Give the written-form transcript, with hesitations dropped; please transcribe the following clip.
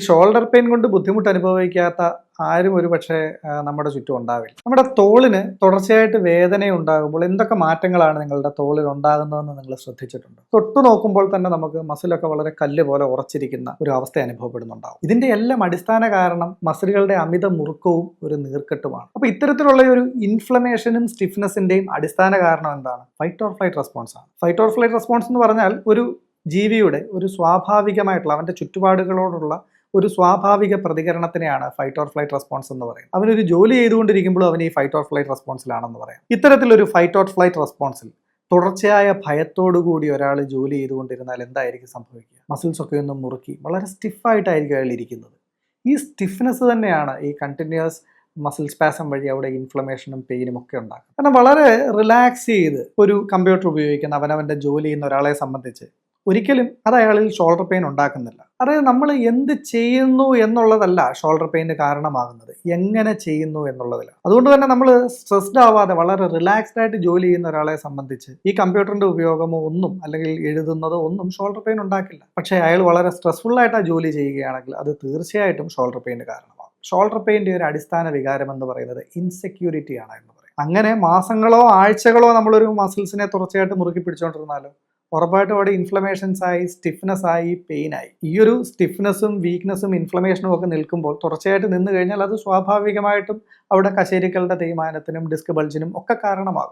Shoulder pain കൊണ്ട് ബുദ്ധിമുട്ട് അനുഭവിക്കാത്ത ആരും ഒരു പക്ഷേ നമ്മുടെ ചുറ്റും ഉണ്ടാവില്ല. നമ്മുടെ തോളിന് തുടർച്ചയായിട്ട് വേദന ഉണ്ടാകുമ്പോൾ എന്തൊക്കെ മാറ്റങ്ങളാണ് നിങ്ങളുടെ തോളിൽ ഉണ്ടാകുന്നതെന്ന് നിങ്ങൾ ശ്രദ്ധിച്ചിട്ടുണ്ടോ? തൊട്ടു നോക്കുമ്പോൾ തന്നെ നമുക്ക് മസിലൊക്കെ വളരെ കല്ല് പോലെ ഉറച്ചിരിക്കുന്ന ഒരു അവസ്ഥ അനുഭവപ്പെടുന്നുണ്ടാവും. ഇതിന്റെ എല്ലാം അടിസ്ഥാന കാരണം മസിലുകളുടെ അമിത മുറുക്കവും ഒരു നീർക്കെട്ടുമാണ്. അപ്പോൾ ഇത്തരത്തിലുള്ള ഒരു ഇൻഫ്ലമേഷനും സ്റ്റിഫ്നെസിന്റെയും അടിസ്ഥാന കാരണം എന്താണ്? ഫൈറ്റ് ഓർ ഫ്ലൈറ്റ് റെസ്പോൺസ് ആണ്. ഫൈറ്റ് ഓർ ഫ്ലൈറ്റ് റെസ്പോൺസ് എന്ന് പറഞ്ഞാൽ ഒരു ജീവിയുടെ ഒരു സ്വാഭാവികമായിട്ടുള്ള അവന്റെ ചുറ്റുപാടുകളോടുള്ള ഒരു സ്വാഭാവിക പ്രതികരണത്തിനെയാണ് ഫൈറ്റ് ഓർ ഫ്ലൈറ്റ് റെസ്പോൺസ് എന്ന് പറയുന്നത്. അവനൊരു ജോലി ചെയ്തുകൊണ്ടിരിക്കുമ്പോഴും അവൻ ഈ ഫൈറ്റ് ഓർ ഫ്ലൈറ്റ് റെസ്പോൺസിലാണെന്ന് പറയാം. ഇത്തരത്തിലൊരു ഫൈറ്റ് ഓർ ഫ്ലൈറ്റ് റെസ്പോൺസിൽ തുടർച്ചയായ ഭയത്തോടുകൂടി ഒരാൾ ജോലി ചെയ്തുകൊണ്ടിരുന്നാൽ എന്തായിരിക്കും സംഭവിക്കുക? മസിൽസ് ഒക്കെ ഒന്ന് മുറുക്കി വളരെ സ്റ്റിഫായിട്ടായിരിക്കും അയാൾ ഇരിക്കുന്നത്. ഈ സ്റ്റിഫ്നെസ് തന്നെയാണ് ഈ കണ്ടിന്യൂസ് മസിൽ സ്പാസം വഴി അവിടെ ഇൻഫ്ലമേഷനും പെയിനും ഒക്കെ ഉണ്ടാക്കും. കാരണം വളരെ റിലാക്സ് ചെയ്ത് ഒരു കമ്പ്യൂട്ടർ ഉപയോഗിക്കുന്ന അവനവൻ്റെ ജോലി ചെയ്യുന്ന ഒരാളെ സംബന്ധിച്ച് ഒരിക്കലും അത് അയാളിൽ ഷോൾഡർ പെയിൻ ഉണ്ടാക്കുന്നില്ല. അതായത് നമ്മൾ എന്ത് ചെയ്യുന്നു എന്നുള്ളതല്ല ഷോൾഡർ പെയിന് കാരണമാകുന്നത്, എങ്ങനെ ചെയ്യുന്നു എന്നുള്ളതിലാണ്. അതുകൊണ്ട് തന്നെ നമ്മൾ സ്ട്രെസ്ഡ് ആവാതെ വളരെ റിലാക്സ്ഡ് ആയിട്ട് ജോലി ചെയ്യുന്ന ഒരാളെ സംബന്ധിച്ച് ഈ കമ്പ്യൂട്ടറിന്റെ ഉപയോഗമോ ഒന്നും അല്ലെങ്കിൽ എഴുതുന്നതോ ഒന്നും ഷോൾഡർ പെയിൻ ഉണ്ടാക്കില്ല. പക്ഷേ അയാൾ വളരെ സ്ട്രെസ്ഫുൾ ആയിട്ട് ആ ജോലി ചെയ്യുകയാണെങ്കിൽ അത് തീർച്ചയായിട്ടും ഷോൾഡർ പെയിന് കാരണമാകും. ഷോൾഡർ പെയിൻ്റെ ഒരു അടിസ്ഥാന വികാരം എന്ന് പറയുന്നത് ഇൻസെക്യൂരിറ്റി ആണ് എന്ന് പറയും. അങ്ങനെ മാസങ്ങളോ ആഴ്ചകളോ നമ്മളൊരു മസിൽസിനെ തുടർച്ചയായിട്ട് മുറുക്കി പിടിച്ചുകൊണ്ടിരുന്നാലോ ഉറപ്പായിട്ടും അവിടെ ഇൻഫ്ലമേഷൻസ് ആയി, സ്റ്റിഫ്നെസ് ആയി, പെയിൻ ആയി. ഈ ഒരു സ്റ്റിഫ്നെസ്സും വീക്ക്നെസ്സും ഇൻഫ്ലമേഷനും ഒക്കെ നിൽക്കുമ്പോൾ തുടർച്ചയായിട്ട് നിന്ന് കഴിഞ്ഞാൽ അത് സ്വാഭാവികമായിട്ടും അവിടെ കശേരികളുടെ തേയ്മാനത്തിനും ഡിസ്ക് ബൾജിനും ഒക്കെ കാരണമാകും.